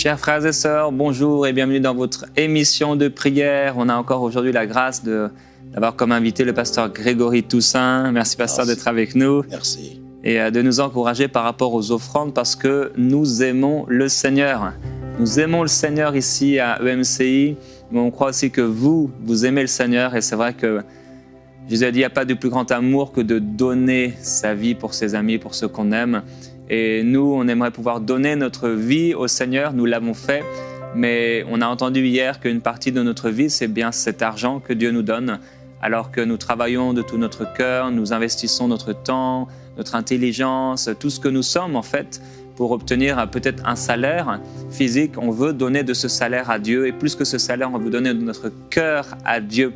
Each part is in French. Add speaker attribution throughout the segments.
Speaker 1: Chers frères et sœurs, bonjour et bienvenue dans votre émission de prière. On a encore aujourd'hui la grâce d'avoir comme invité le pasteur Grégory Toussaint. Merci pasteur d'être avec nous.
Speaker 2: Merci.
Speaker 1: Et de nous encourager par rapport aux offrandes parce que nous aimons le Seigneur. Nous aimons le Seigneur ici à EMCI, mais on croit aussi que vous aimez le Seigneur. Et c'est vrai que Jésus a dit, il n'y a pas de plus grand amour que de donner sa vie pour ses amis, pour ceux qu'on aime. Et nous, on aimerait pouvoir donner notre vie au Seigneur, nous l'avons fait, mais on a entendu hier qu'une partie de notre vie, c'est bien cet argent que Dieu nous donne, alors que nous travaillons de tout notre cœur, nous investissons notre temps, notre intelligence, tout ce que nous sommes en fait, pour obtenir peut-être un salaire physique. On veut donner de ce salaire à Dieu, et plus que ce salaire, on veut donner de notre cœur à Dieu.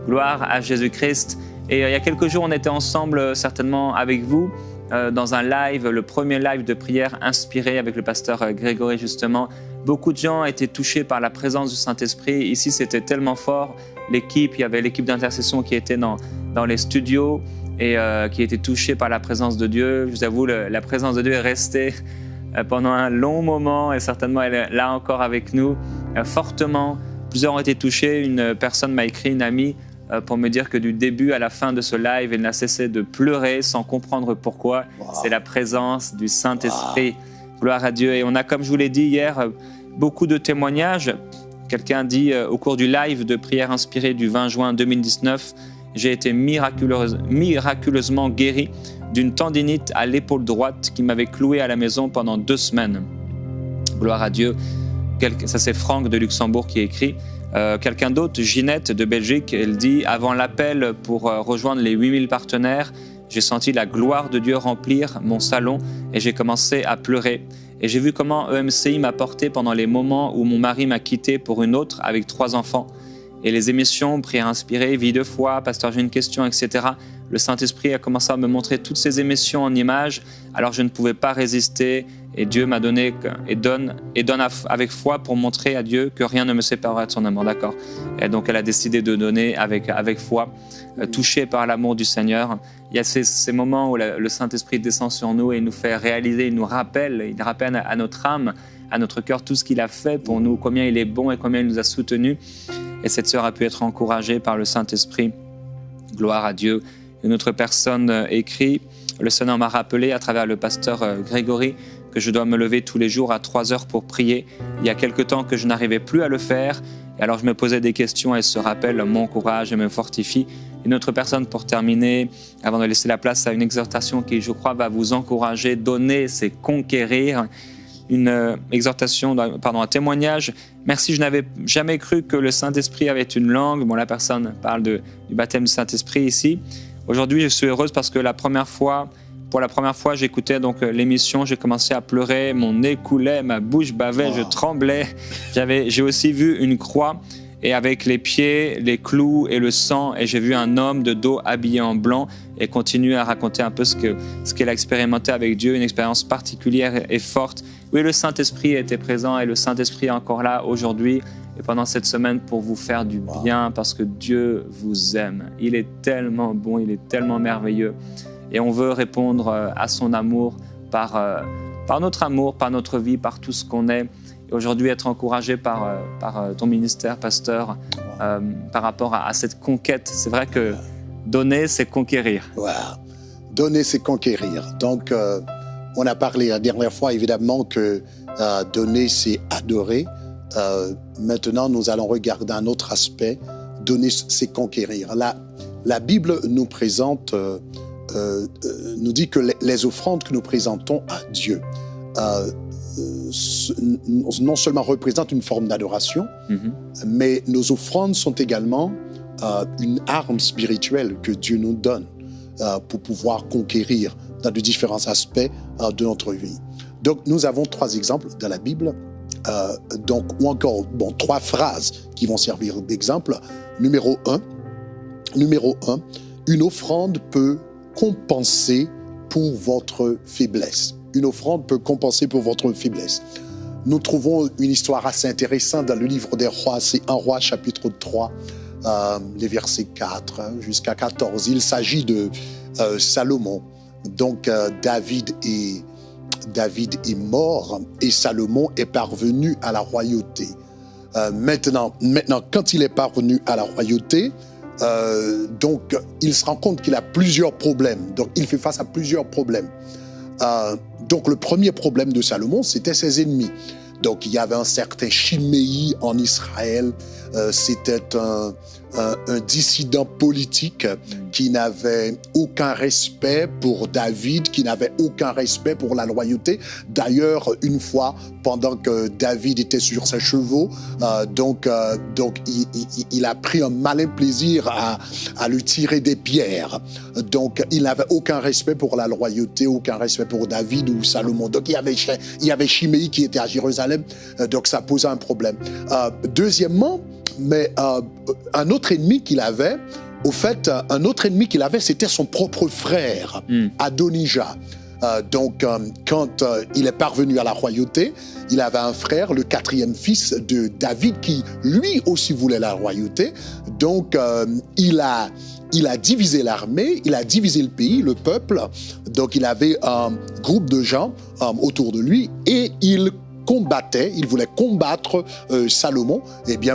Speaker 1: Gloire à Jésus-Christ. Et il y a quelques jours, on était ensemble certainement avec vous, dans un live, le premier live de prière inspiré avec le pasteur Grégory justement. Beaucoup de gens étaient touchés par la présence du Saint-Esprit. Ici, c'était tellement fort. Il y avait l'équipe d'intercession qui était dans les studios et qui était touchée par la présence de Dieu. Je vous avoue, la présence de Dieu est restée pendant un long moment et certainement elle est là encore avec nous, fortement. Plusieurs ont été touchés. Une personne m'a écrit, une amie, pour me dire que du début à la fin de ce live, elle n'a cessé de pleurer sans comprendre pourquoi. Wow. C'est la présence du Saint-Esprit. Wow. Gloire à Dieu. Et on a, comme je vous l'ai dit hier, beaucoup de témoignages. Quelqu'un dit au cours du live de prière inspirée du 20 juin 2019, j'ai été miraculeusement guéri d'une tendinite à l'épaule droite qui m'avait cloué à la maison pendant 2 semaines. Gloire à Dieu. Ça, c'est Franck de Luxembourg qui écrit. Quelqu'un d'autre, Ginette de Belgique, elle dit « Avant l'appel pour rejoindre les 8000 partenaires, j'ai senti la gloire de Dieu remplir mon salon et j'ai commencé à pleurer. Et j'ai vu comment EMCI m'a porté pendant les moments où mon mari m'a quitté pour une autre avec 3 enfants. Et les émissions, prière inspirée, vie de foi, pasteur j'ai une question, etc. Le Saint-Esprit a commencé à me montrer toutes ces émissions en images, alors je ne pouvais pas résister. Et Dieu m'a donné et donne avec foi pour montrer à Dieu que rien ne me séparera de son amour, d'accord. Et donc elle a décidé de donner avec foi, touchée par l'amour du Seigneur. Il y a ces moments où le Saint-Esprit descend sur nous et nous fait réaliser, il rappelle à notre âme, à notre cœur tout ce qu'il a fait pour nous, combien il est bon et combien il nous a soutenus. Et cette sœur a pu être encouragée par le Saint-Esprit. Gloire à Dieu. Une autre personne écrit, le Seigneur m'a rappelé à travers le pasteur Grégory que je dois me lever tous les jours à 3 heures pour prier. Il y a quelque temps que je n'arrivais plus à le faire. Et alors je me posais des questions et ce rappel m'encourage et me fortifie. Une autre personne pour terminer, avant de laisser la place à une exhortation qui, je crois, va vous encourager. Donner, c'est conquérir. Une exhortation, un témoignage. Merci, je n'avais jamais cru que le Saint-Esprit avait une langue. Bon, la personne parle du baptême du Saint-Esprit ici. Aujourd'hui, je suis heureuse parce que pour la première fois, j'écoutais donc l'émission, j'ai commencé à pleurer, mon nez coulait, ma bouche bavait, je tremblais. J'ai aussi vu une croix et avec les pieds, les clous et le sang, et j'ai vu un homme de dos habillé en blanc et continue à raconter un peu ce qu'elle a expérimenté avec Dieu, une expérience particulière et forte. Oui, le Saint-Esprit était présent et le Saint-Esprit est encore là aujourd'hui et pendant cette semaine pour vous faire du bien parce que Dieu vous aime. Il est tellement bon, il est tellement merveilleux. Et on veut répondre à son amour par notre amour, par notre vie, par tout ce qu'on est. Et aujourd'hui, être encouragé par ton ministère, pasteur, par rapport à cette conquête. C'est vrai que donner, c'est conquérir.
Speaker 2: Wow. Donner, c'est conquérir. Donc, on a parlé la dernière fois, évidemment, que donner, c'est adorer. Maintenant, nous allons regarder un autre aspect. Donner, c'est conquérir. La Bible nous présente... nous dit que les offrandes que nous présentons à Dieu non seulement représentent une forme d'adoration, mais nos offrandes sont également une arme spirituelle que Dieu nous donne pour pouvoir conquérir dans de différents aspects de notre vie. Donc, nous avons 3 exemples dans la Bible, ou encore 3 phrases qui vont servir d'exemple. Numéro 1, une offrande peut compenser pour votre faiblesse. Une offrande peut compenser pour votre faiblesse. Nous trouvons une histoire assez intéressante dans le livre des rois, c'est 1 Roi chapitre 3, les versets 4 jusqu'à 14. Il s'agit de Salomon. Donc David et David est mort et Salomon est parvenu à la royauté. Maintenant, quand il est parvenu à la royauté, donc il se rend compte qu'il a plusieurs problèmes. Donc il fait face à plusieurs problèmes. Donc le premier problème de Salomon, c'était ses ennemis. Donc il y avait un certain Chiméi en Israël. C'était un dissident politique qui n'avait aucun respect pour David, qui n'avait aucun respect pour la loyauté. D'ailleurs, une fois, pendant que David était sur ses chevaux, il a pris un malin plaisir à lui tirer des pierres. Donc, il n'avait aucun respect pour la loyauté, aucun respect pour David ou Salomon. Donc, il y avait Chiméi qui était à Jérusalem, donc ça posait un problème. Deuxièmement, un autre ennemi qu'il avait, c'était son propre frère, Adonijah. Quand il est parvenu à la royauté, il avait un frère, le 4e fils de David, qui lui aussi voulait la royauté. Donc, il a divisé l'armée, il a divisé le pays, le peuple. Donc, il avait un groupe de gens autour de lui et il voulait combattre Salomon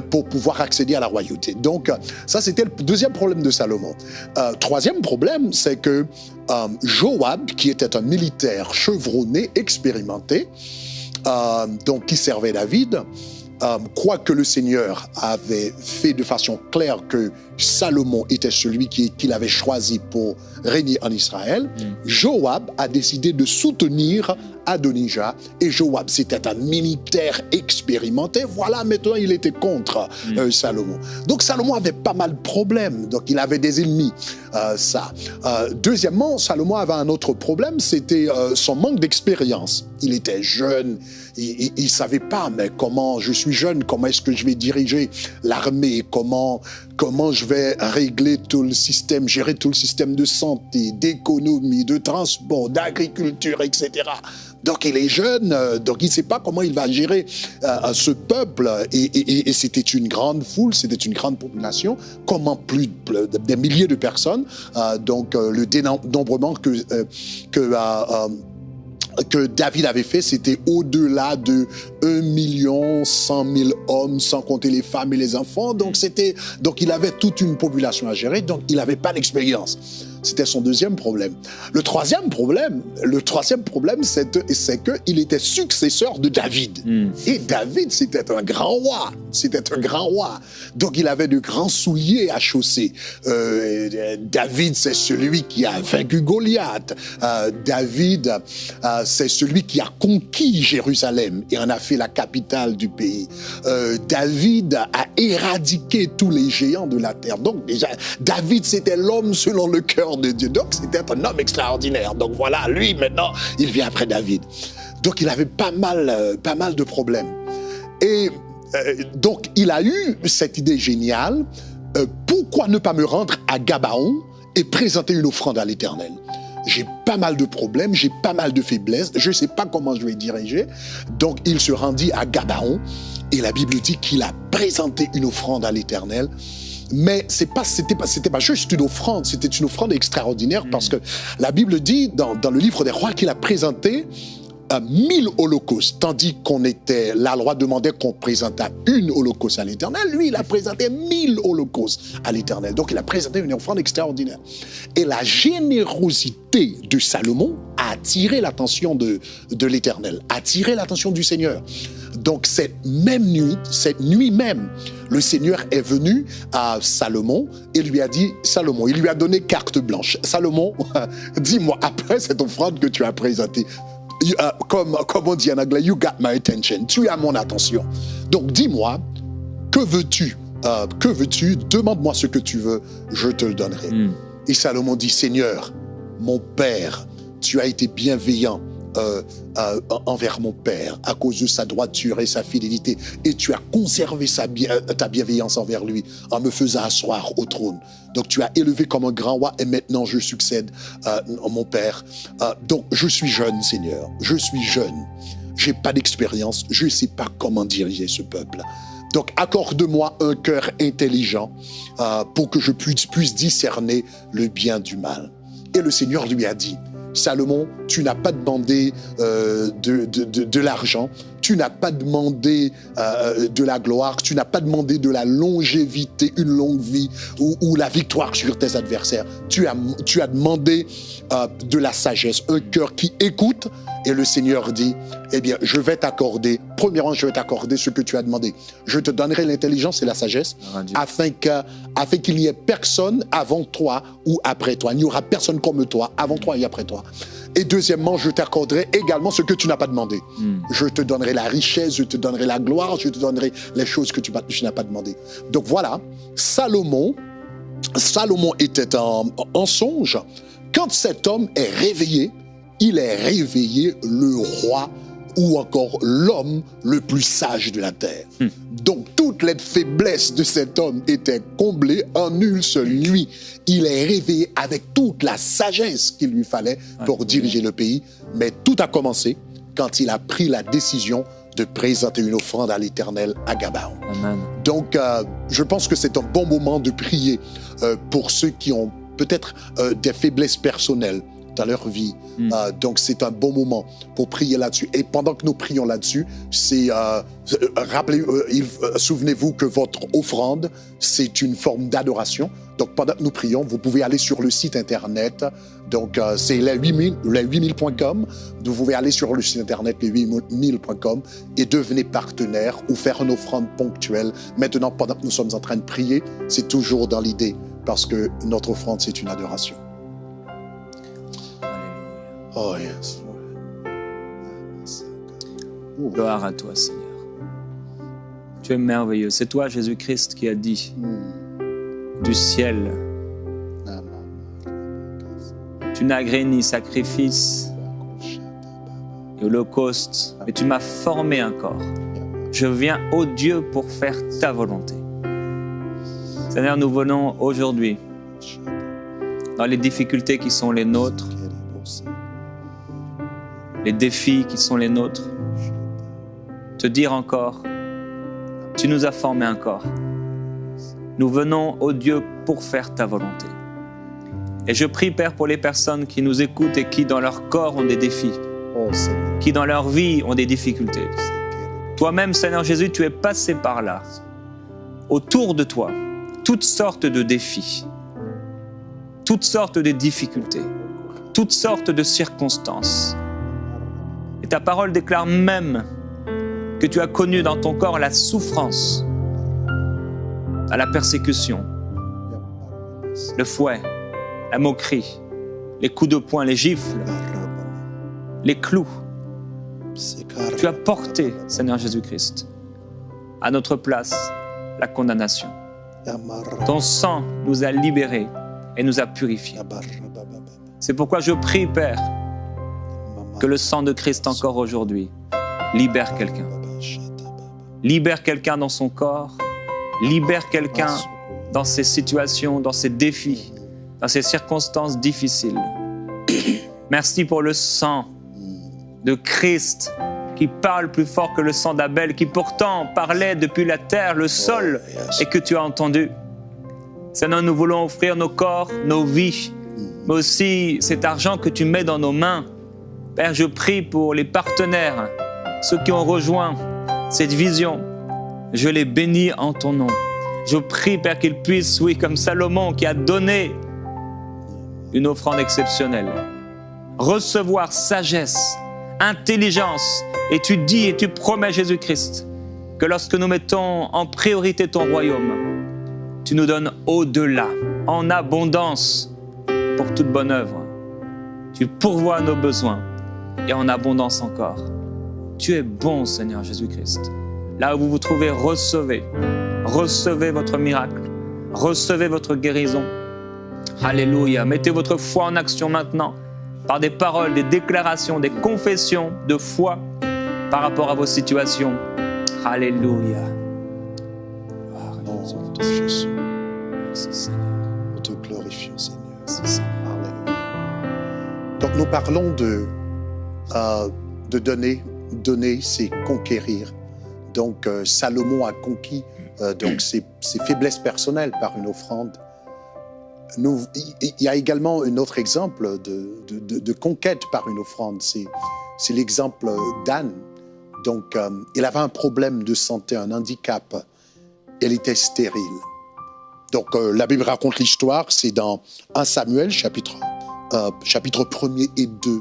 Speaker 2: pour pouvoir accéder à la royauté. Donc, ça, c'était le deuxième problème de Salomon. Troisième problème, c'est que Joab, qui était un militaire chevronné, expérimenté, qui servait David, quoique le Seigneur avait fait de façon claire que Salomon était celui qu'il avait choisi pour régner en Israël, Joab a décidé de soutenir Adonijah, et Joab, c'était un militaire expérimenté. Voilà, maintenant, il était contre Salomon. Donc, Salomon avait pas mal de problèmes. Donc, il avait des ennemis, deuxièmement, Salomon avait un autre problème, c'était son manque d'expérience. Il était jeune, il ne savait pas, mais je suis jeune, comment est-ce que je vais diriger l'armée, comment je vais régler tout le système, gérer tout le système de santé, d'économie, de transport, d'agriculture, etc. Donc, il est jeune, donc il ne sait pas comment il va gérer ce peuple. Et c'était une grande foule, c'était une grande population, comment des milliers de personnes. Le dénombrement que David avait fait, c'était au-delà de 1 100 000 hommes, sans compter les femmes et les enfants. Donc, il avait toute une population à gérer, donc il n'avait pas d'expérience. C'était son deuxième problème. Le troisième problème, c'est qu'il était successeur de David. Et David, c'était un grand roi. Donc, il avait de grands souliers à chausser. David, c'est celui qui a vaincu Goliath. David, c'est celui qui a conquis Jérusalem et en a fait la capitale du pays. David a éradiqué tous les géants de la terre. Donc, déjà, David, c'était l'homme selon le cœur de Dieu. Donc, c'était un homme extraordinaire. Donc, voilà, lui, maintenant, il vient après David. Donc, il avait pas mal de problèmes. Et donc, il a eu cette idée géniale. Pourquoi ne pas me rendre à Gabaon et présenter une offrande à l'Éternel? J'ai pas mal de problèmes, j'ai pas mal de faiblesses, je ne sais pas comment je vais diriger. Donc, il se rendit à Gabaon et la Bible dit qu'il a présenté une offrande à l'Éternel. Mais c'était pas juste une offrande, c'était une offrande extraordinaire parce que la Bible dit dans le livre des rois qu'il a présenté 1000 holocaustes, tandis la loi demandait qu'on présentât une holocauste à l'Éternel. Lui, il a présenté 1000 holocaustes à l'Éternel. Donc, il a présenté une offrande extraordinaire. Et la générosité de Salomon a attiré l'attention de l'Éternel, a attiré l'attention du Seigneur. Donc, cette nuit même, le Seigneur est venu à Salomon et lui a dit, il lui a donné carte blanche. Salomon, dis-moi, après cette offrande que tu as présentée, comme on dit en anglais, you got my attention, tu as mon attention. Donc, dis-moi, que veux-tu? Demande-moi ce que tu veux, je te le donnerai. Et Salomon dit, Seigneur, mon Père, tu as été bienveillant envers mon père à cause de sa droiture et sa fidélité, et tu as conservé ta bienveillance envers lui en me faisant asseoir au trône. Donc tu as élevé comme un grand roi et maintenant je succède mon père. Donc je suis jeune, Seigneur, je suis jeune, j'ai pas d'expérience, je sais pas comment diriger ce peuple. Donc accorde-moi un cœur intelligent pour que je puisse discerner le bien du mal. Et le Seigneur lui a dit, Salomon, tu n'as pas demandé de l'argent, tu n'as pas demandé de la gloire, tu n'as pas demandé de la longévité, une longue vie ou la victoire sur tes adversaires. Tu as demandé de la sagesse, un cœur qui écoute. Et le Seigneur dit, eh bien, je vais t'accorder, premièrement, je vais t'accorder ce que tu as demandé. Je te donnerai l'intelligence et la sagesse afin qu'il n'y ait personne avant toi ou après toi. Il n'y aura personne comme toi, avant toi et après toi. Et deuxièmement, je t'accorderai également ce que tu n'as pas demandé. Je te donnerai la richesse, je te donnerai la gloire, je te donnerai les choses que tu n'as pas demandé. Donc voilà, Salomon était en songe. Quand cet homme est réveillé, il est réveillé le roi ou encore l'homme le plus sage de la terre. Donc toutes les faiblesses de cet homme étaient comblées en une seule nuit. Il est réveillé avec toute la sagesse qu'il lui fallait pour diriger le pays. Mais tout a commencé quand il a pris la décision de présenter une offrande à l'Éternel à Gabaon. Amen. Donc je pense que c'est un bon moment de prier pour ceux qui ont peut-être des faiblesses personnelles dans leur vie. Donc c'est un bon moment pour prier là-dessus. Et pendant que nous prions là-dessus, souvenez-vous que votre offrande, c'est une forme d'adoration. Donc pendant que nous prions, vous pouvez aller sur le site internet. Donc c'est les 8000.com. Vous pouvez aller sur le site internet les 8000.com et devenez partenaire ou faire une offrande ponctuelle. Maintenant, pendant que nous sommes en train de prier, c'est toujours dans l'idée parce que notre offrande, c'est une adoration. Oh yes.
Speaker 1: Gloire à toi, Seigneur. Tu es merveilleux. C'est toi, Jésus-Christ, qui a dit du ciel. Tu n'agrées ni sacrifice et holocauste, mais tu m'as formé un corps. Je viens, ô Dieu, pour faire ta volonté. Seigneur, nous venons aujourd'hui dans les difficultés qui sont les nôtres, les défis qui sont les nôtres, te dire encore, tu nous as formé un corps. Nous venons, ô Dieu, pour faire ta volonté. Et je prie, Père, pour les personnes qui nous écoutent et qui, dans leur corps, ont des défis, qui, dans leur vie, ont des difficultés. Toi-même, Seigneur Jésus, tu es passé par là. Autour de toi, toutes sortes de défis, toutes sortes de difficultés, toutes sortes de circonstances. Et ta parole déclare même que tu as connu dans ton corps la souffrance, la persécution, le fouet, la moquerie, les coups de poing, les gifles, les clous. Tu as porté, Seigneur Jésus-Christ, à notre place la condamnation. Ton sang nous a libérés et nous a purifiés. C'est pourquoi je prie, Père, que le sang de Christ encore aujourd'hui libère quelqu'un. Libère quelqu'un dans son corps, libère quelqu'un dans ses situations, dans ses défis, dans ses circonstances difficiles. Merci pour le sang de Christ qui parle plus fort que le sang d'Abel, qui pourtant parlait depuis la terre, le sol, et que tu as entendu. Seigneur, nous voulons offrir nos corps, nos vies, mais aussi cet argent que tu mets dans nos mains. Père, je prie pour les partenaires, ceux qui ont rejoint cette vision. Je les bénis en ton nom. Je prie, Père, qu'ils puissent, oui, comme Salomon qui a donné une offrande exceptionnelle, recevoir sagesse, intelligence. Et tu dis et tu promets, Jésus-Christ, que lorsque nous mettons en priorité ton royaume, tu nous donnes au-delà, en abondance, pour toute bonne œuvre. Tu pourvois nos besoins et en abondance encore. Tu es bon, Seigneur Jésus-Christ. Là où vous vous trouvez, recevez votre miracle, recevez votre guérison. Alléluia. Mettez votre foi en action maintenant, par des paroles, des déclarations, des confessions de foi par rapport à vos situations. Alléluia.
Speaker 2: Oh, Jésus. Merci, Seigneur. Nous te glorifions, Seigneur. Merci, Seigneur. Alléluia. Donc, nous parlons de donner, c'est conquérir. Donc, Salomon a conquis donc ses faiblesses personnelles par une offrande. il y a également un autre exemple de conquête par une offrande. C'est l'exemple d'Anne. Donc, il avait un problème de santé, un handicap. Elle était stérile. Donc, la Bible raconte l'histoire. C'est dans 1 Samuel, chapitre 1er et 2.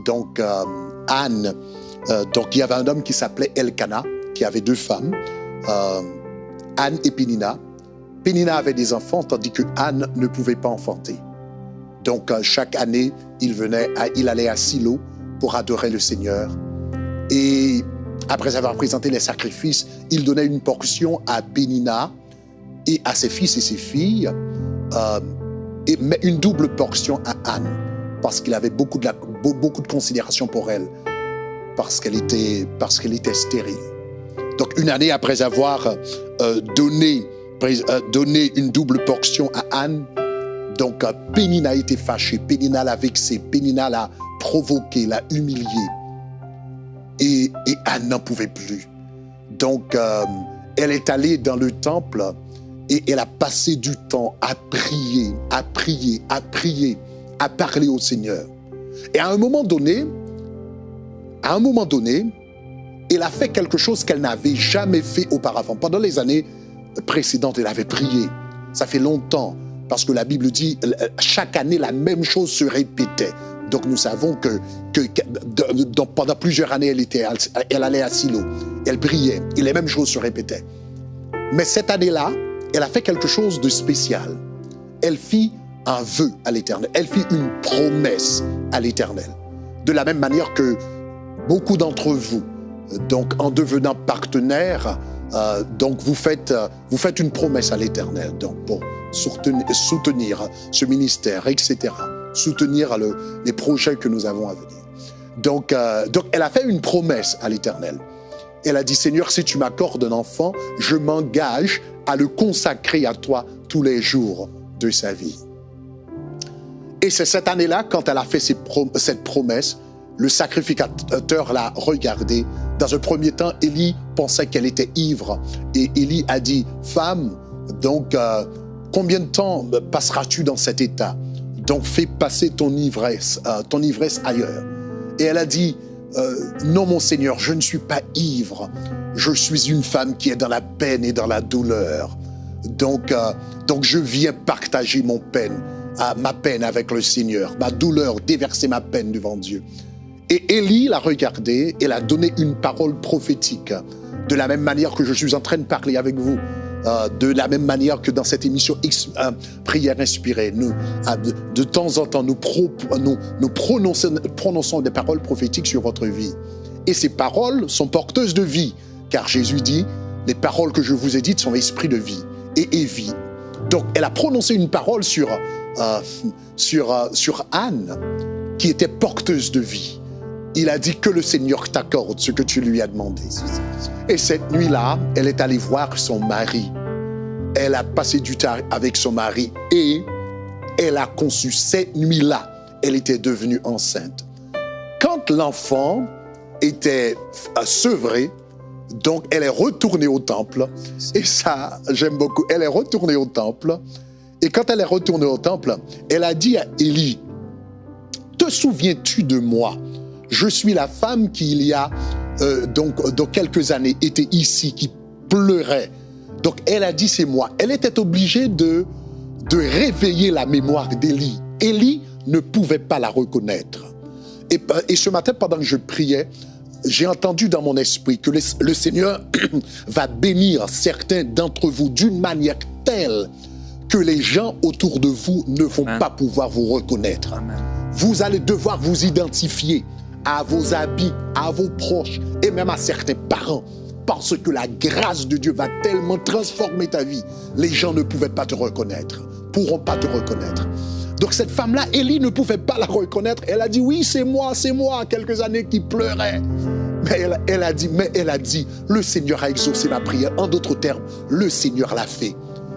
Speaker 2: Donc, Anne, donc il y avait un homme qui s'appelait Elkana, qui avait 2 femmes, Anne et Pénina. Pénina avait des enfants, tandis que Anne ne pouvait pas enfanter. Donc, chaque année, il allait à Silo pour adorer le Seigneur. Et après avoir présenté les sacrifices, il donnait une portion à Pénina et à ses fils et ses filles, mais une double portion à Anne, parce qu'il avait beaucoup de considération pour elle, parce qu'elle était stérile. Donc, une année après avoir donné une double portion à Anne, donc Pénina a été fâchée, Pénina l'a vexée, Pénina l'a provoquée, l'a humiliée. Et Anne n'en pouvait plus. Donc, elle est allée dans le temple et elle a passé du temps à prier, à parler au Seigneur. Et à un moment donné, elle a fait quelque chose qu'elle n'avait jamais fait auparavant. Pendant les années précédentes, elle avait prié. Ça fait longtemps, parce que la Bible dit, chaque année, la même chose se répétait. Donc nous savons que pendant plusieurs années, elle allait à Silo, elle priait, et les mêmes choses se répétaient. Mais cette année-là, elle a fait quelque chose de spécial. Elle fit un vœu à l'Éternel, elle fit une promesse à l'Éternel. De la même manière que beaucoup d'entre vous, donc en devenant partenaires, donc vous faites une promesse à l'Éternel, donc pour soutenir ce ministère, etc. Soutenir les projets que nous avons à venir. Donc, elle a fait une promesse à l'Éternel. Elle a dit, Seigneur, si tu m'accordes un enfant, je m'engage à le consacrer à toi tous les jours de sa vie. Et c'est cette année-là, quand elle a fait cette promesse, le sacrificateur l'a regardée. Dans un premier temps, Élie pensait qu'elle était ivre. Et Élie a dit, femme, donc, combien de temps passeras-tu dans cet état ? Donc, fais passer ton ivresse ailleurs. Et elle a dit, non, mon Seigneur, je ne suis pas ivre. Je suis une femme qui est dans la peine et dans la douleur. Donc je viens partager ma peine avec le Seigneur, ma douleur, déverser ma peine devant Dieu. Et Élie l'a regardée et l'a donné une parole prophétique, de la même manière que je suis en train de parler avec vous. De la même manière que dans cette émission Prière inspirée, de temps en temps, nous prononçons des paroles prophétiques sur votre vie. Et ces paroles sont porteuses de vie, car Jésus dit, les paroles que je vous ai dites sont esprit de vie et vie. Donc, elle a prononcé une parole sur Anne, qui était porteuse de vie. Il a dit que le Seigneur t'accorde ce que tu lui as demandé. Et cette nuit-là, elle est allée voir son mari. Elle a passé du temps avec son mari et elle a conçu. Cette nuit-là, elle était devenue enceinte. Quand l'enfant était sevré, donc elle est retournée au temple. Et ça, j'aime beaucoup. Elle est retournée au temple. Et quand elle est retournée au temple, elle a dit à Élie, « Te souviens-tu de moi ? Je suis la femme qui, il y a quelques années, était ici, qui pleurait. » Donc, elle a dit, c'est moi. Elle était obligée de réveiller la mémoire d'Élie. Élie ne pouvait pas la reconnaître. Et ce matin, pendant que je priais, j'ai entendu dans mon esprit que le Seigneur va bénir certains d'entre vous d'une manière telle que les gens autour de vous ne vont pas pouvoir vous reconnaître. Amen. Vous allez devoir vous identifier à vos habits, à vos proches et même à certains parents, parce que la grâce de Dieu va tellement transformer ta vie. Les gens ne pouvaient pas te reconnaître, pourront pas te reconnaître. Donc cette femme-là, Élie ne pouvait pas la reconnaître. Elle a dit, oui, c'est moi, quelques années qui pleurait. Mais elle a dit, le Seigneur a exaucé ma prière. En d'autres termes, le Seigneur l'a fait.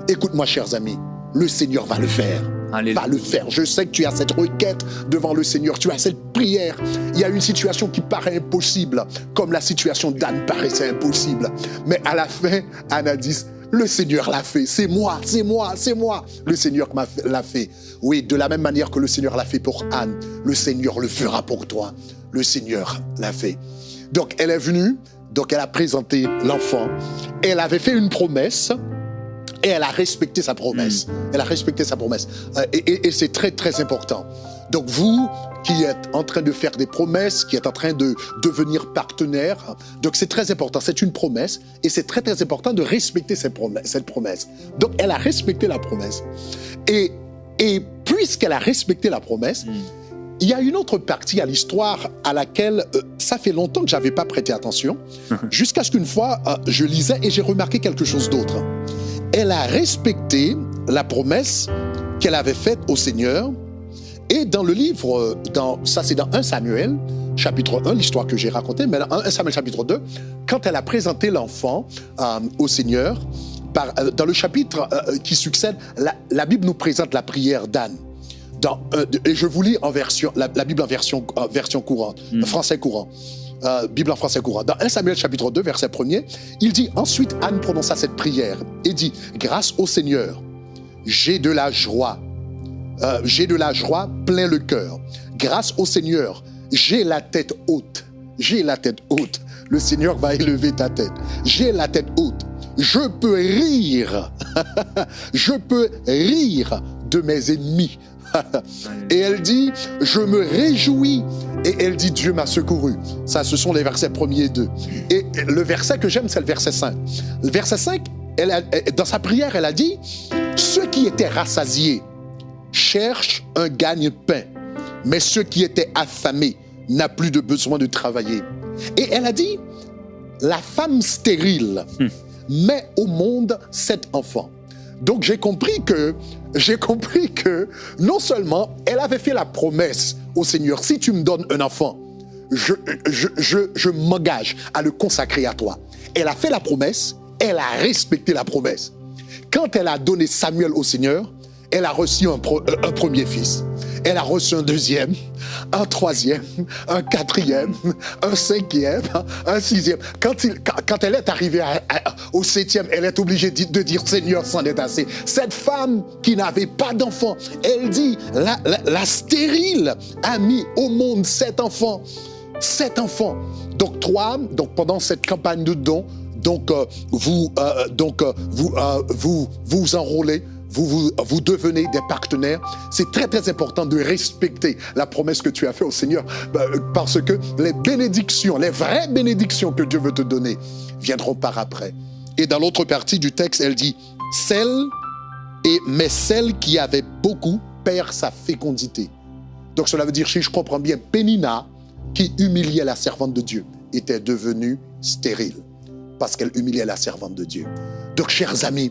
Speaker 2: Écoute-moi, chers amis, le Seigneur va le faire.
Speaker 1: Alléluia.
Speaker 2: Va le faire. Je sais que tu as cette requête devant le Seigneur, tu as cette prière. Il y a une situation qui paraît impossible, comme la situation d'Anne paraissait impossible. Mais à la fin, Anne a dit, le Seigneur l'a fait. C'est moi, c'est moi, c'est moi. Le Seigneur l'a fait. Oui, de la même manière que le Seigneur l'a fait pour Anne, le Seigneur le fera pour toi. Le Seigneur l'a fait. Donc, elle est venue, donc elle a présenté l'enfant. Elle avait fait une promesse et elle a respecté sa promesse. Elle a respecté sa promesse. Et c'est très, très important. Donc, vous qui êtes en train de faire des promesses, qui êtes en train de devenir partenaire, donc c'est très important. C'est une promesse et c'est très, très important de respecter cette promesse. Donc, elle a respecté la promesse. Et puisqu'elle a respecté la promesse, il y a une autre partie à l'histoire à laquelle ça fait longtemps que je n'avais pas prêté attention, jusqu'à ce qu'une fois, je lisais et j'ai remarqué quelque chose d'autre. Elle a respecté la promesse qu'elle avait faite au Seigneur. Et dans le livre, ça c'est dans 1 Samuel, chapitre 1, l'histoire que j'ai racontée, mais dans 1 Samuel chapitre 2, quand elle a présenté l'enfant au Seigneur, dans le chapitre qui succède, la Bible nous présente la prière d'Anne. Et je vous lis en version, la Bible en version courante, français courant. Bible en français courant. Dans 1 Samuel chapitre 2, verset 1er, il dit « Ensuite Anne prononça cette prière et dit « Grâce au Seigneur, j'ai de la joie. J'ai de la joie plein le cœur. Grâce au Seigneur, j'ai la tête haute. J'ai la tête haute. Le Seigneur va élever ta tête. J'ai la tête haute. Je peux rire. Je peux rire de mes ennemis. » Et elle dit, je me réjouis. Et elle dit, Dieu m'a secouru. Ça, ce sont les versets 1er et 2. Et le verset que j'aime, c'est le verset 5. Le verset 5, dans sa prière, elle a dit, ceux qui étaient rassasiés cherchent un gagne-pain, mais ceux qui étaient affamés n'ont plus de besoin de travailler. Et elle a dit, la femme stérile met au monde 7 enfants. Donc j'ai compris que non seulement elle avait fait la promesse au Seigneur, si tu me donnes un enfant, je m'engage à le consacrer à toi. Elle a fait la promesse, elle a respecté la promesse. Quand elle a donné Samuel au Seigneur, elle a reçu un premier fils. Elle a reçu un deuxième, un troisième, un quatrième, un cinquième, un sixième. Quand elle est arrivée au 7e, elle est obligée de dire « Seigneur, c'en est assez ». Cette femme qui n'avait pas d'enfant, elle dit la stérile a mis au monde 7 enfants. 7 enfants. Donc pendant cette campagne de dons, vous enrôlez. Vous devenez des partenaires. C'est très, très important de respecter la promesse que tu as faite au Seigneur parce que les bénédictions, les vraies bénédictions que Dieu veut te donner viendront par après. Et dans l'autre partie du texte, elle dit mais celle qui avait beaucoup perd sa fécondité. Donc cela veut dire, si je comprends bien, Pénina, qui humiliait la servante de Dieu, était devenue stérile parce qu'elle humiliait la servante de Dieu. Donc, chers amis,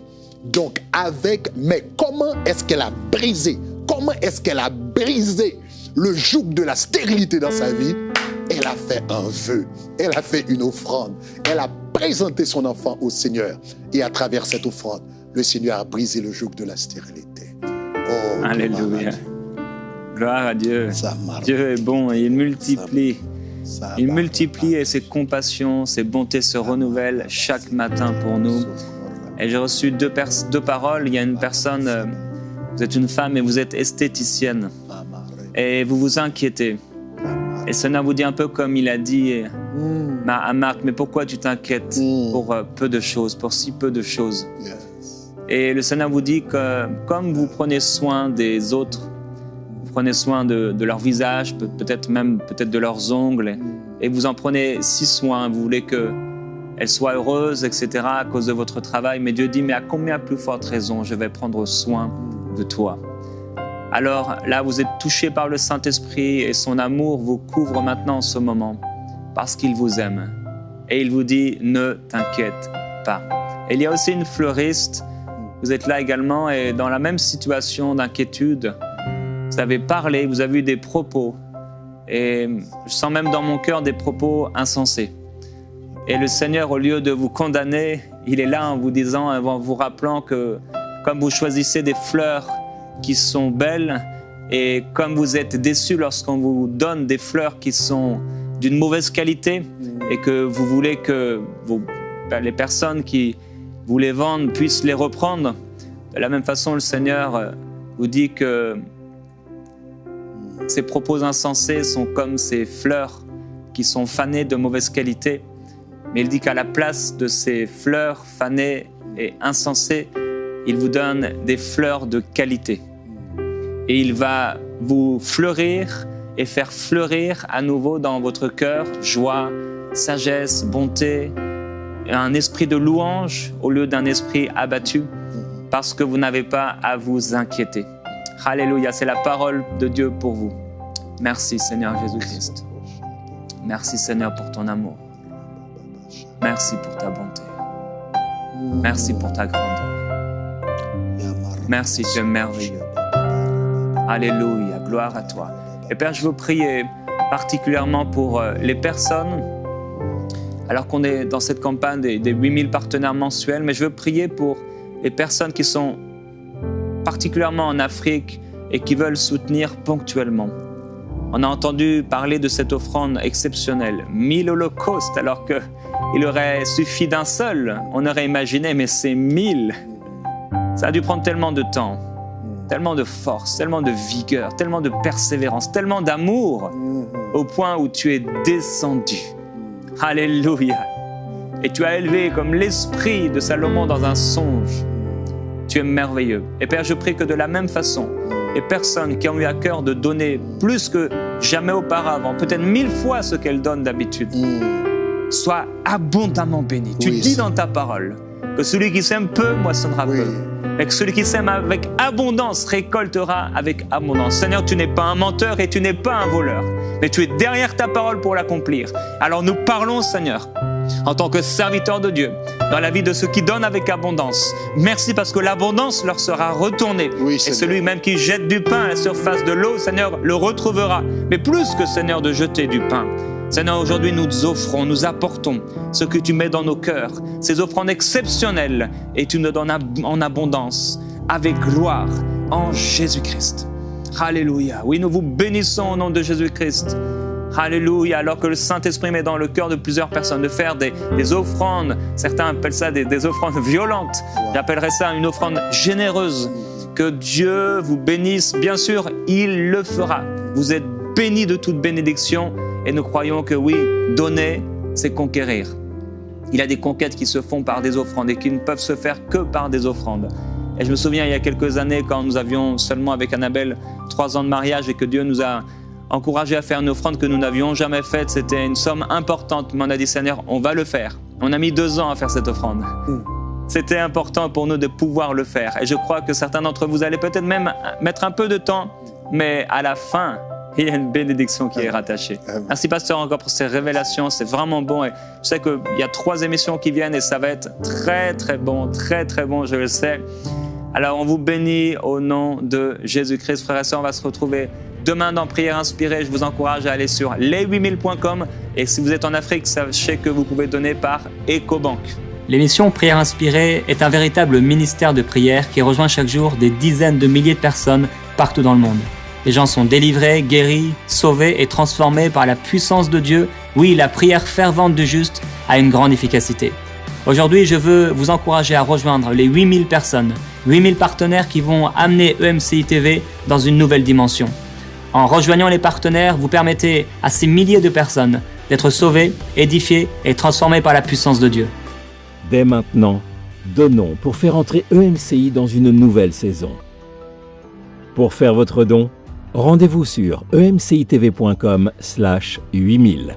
Speaker 2: mais comment est-ce qu'elle a brisé le joug de la stérilité dans sa vie? Elle a fait un vœu, elle a fait une offrande, elle a présenté son enfant au Seigneur. Et à travers cette offrande, le Seigneur a brisé le joug de la stérilité. Oh,
Speaker 1: alléluia. Gloire à Dieu. Dieu est bon et il multiplie. Il multiplie et ses compassions, ses bontés se renouvellent chaque matin pour nous. Et j'ai reçu deux paroles. Il y a une personne, vous êtes une femme et vous êtes esthéticienne. Et vous vous inquiétez. Et Seigneur vous dit un peu comme il a dit à Marc, mais pourquoi tu t'inquiètes pour peu de choses, pour si peu de choses? Et le Seigneur vous dit que comme vous prenez soin des autres, vous prenez soin de leur visage, peut-être de leurs ongles, et vous en prenez si soin, vous voulez qu'elles soient heureuses, etc., à cause de votre travail. Mais Dieu dit, mais à combien plus forte raison je vais prendre soin de toi? Alors là, vous êtes touché par le Saint-Esprit et son amour vous couvre maintenant en ce moment parce qu'il vous aime. Et il vous dit, ne t'inquiète pas. Et il y a aussi une fleuriste, vous êtes là également et dans la même situation d'inquiétude, vous avez parlé, vous avez eu des propos et je sens même dans mon cœur des propos insensés. Et le Seigneur, au lieu de vous condamner, il est là en vous disant, en vous rappelant que comme vous choisissez des fleurs qui sont belles et comme vous êtes déçus lorsqu'on vous donne des fleurs qui sont d'une mauvaise qualité et que vous voulez que les personnes qui voulez vendre puissent les reprendre. De la même façon, le Seigneur vous dit que ces propos insensés sont comme ces fleurs qui sont fanées de mauvaise qualité. Mais il dit qu'à la place de ces fleurs fanées et insensées, il vous donne des fleurs de qualité. Et il va vous fleurir et faire fleurir à nouveau dans votre cœur joie, sagesse, bonté, un esprit de louange au lieu d'un esprit abattu, parce que vous n'avez pas à vous inquiéter. Alléluia, c'est la parole de Dieu pour vous. Merci Seigneur Jésus-Christ. Merci Seigneur pour ton amour. Merci pour ta bonté. Merci pour ta grandeur. Merci, tu es merveilleux. Alléluia, gloire à toi. Et Père, je veux prier particulièrement pour les personnes, alors qu'on est dans cette campagne des 8000 partenaires mensuels, mais je veux prier pour les personnes qui sont particulièrement en Afrique et qui veulent soutenir ponctuellement. On a entendu parler de cette offrande exceptionnelle, 1000 holocaustes, alors qu'il aurait suffi d'un seul. On aurait imaginé, mais c'est 1000. Ça a dû prendre tellement de temps, tellement de force, tellement de vigueur, tellement de persévérance, tellement d'amour, au point où tu es descendu. Alléluia. Et tu as élevé comme l'esprit de Salomon dans un songe. Tu es merveilleux. Et Père, je prie que de la même façon, les personnes qui ont eu à cœur de donner plus que jamais auparavant, peut-être 1000 fois ce qu'elles donnent d'habitude, soient abondamment bénies. Tu dis dans ta parole que celui qui sème peu moissonnera peu, mais que celui qui sème avec abondance récoltera avec abondance. Seigneur, tu n'es pas un menteur et tu n'es pas un voleur, mais tu es derrière ta parole pour l'accomplir. Alors nous parlons, Seigneur, en tant que serviteurs de Dieu, dans la vie de ceux qui donnent avec abondance. Merci parce que l'abondance leur sera retournée. Et celui même qui jette du pain à la surface de l'eau, Seigneur, le retrouvera. Mais plus que, Seigneur, de jeter du pain, Seigneur, aujourd'hui nous offrons, nous apportons ce que tu mets dans nos cœurs, ces offrandes exceptionnelles, et tu nous donnes en abondance, avec gloire, en Jésus-Christ. Alléluia. Oui, nous vous bénissons au nom de Jésus-Christ. Alléluia, alors que le Saint-Esprit met dans le cœur de plusieurs personnes de faire des offrandes, certains appellent ça des offrandes violentes, j'appellerais ça une offrande généreuse. Que Dieu vous bénisse, bien sûr, il le fera. Vous êtes bénis de toute bénédiction et nous croyons que oui, donner, c'est conquérir. Il y a des conquêtes qui se font par des offrandes et qui ne peuvent se faire que par des offrandes. Et je me souviens, il y a quelques années, quand nous avions seulement avec Annabelle 3 ans de mariage et que Dieu nous a encouragé à faire une offrande que nous n'avions jamais faite. C'était une somme importante, mais on a dit, Seigneur, on va le faire. On a mis 2 ans à faire cette offrande. C'était important pour nous de pouvoir le faire. Et je crois que certains d'entre vous allez peut-être même mettre un peu de temps, mais à la fin, il y a une bénédiction qui est rattachée. Merci, pasteur, encore pour ces révélations. C'est vraiment bon. Et je sais qu'il y a 3 émissions qui viennent et ça va être très, très bon, je le sais. Alors, on vous bénit au nom de Jésus-Christ. Frères et sœurs, on va se retrouver demain dans Prière Inspirée. Je vous encourage à aller sur les8000.com. Et si vous êtes en Afrique, sachez que vous pouvez donner par EcoBank.
Speaker 3: L'émission Prière Inspirée est un véritable ministère de prière qui rejoint chaque jour des dizaines de milliers de personnes partout dans le monde. Les gens sont délivrés, guéris, sauvés et transformés par la puissance de Dieu. Oui, la prière fervente du juste a une grande efficacité. Aujourd'hui, je veux vous encourager à rejoindre les 8000 personnes, 8000 partenaires qui vont amener EMCI TV dans une nouvelle dimension. En rejoignant les partenaires, vous permettez à ces milliers de personnes d'être sauvées, édifiées et transformées par la puissance de Dieu.
Speaker 4: Dès maintenant, donnons pour faire entrer EMCI dans une nouvelle saison. Pour faire votre don, rendez-vous sur emcitv.com/8000.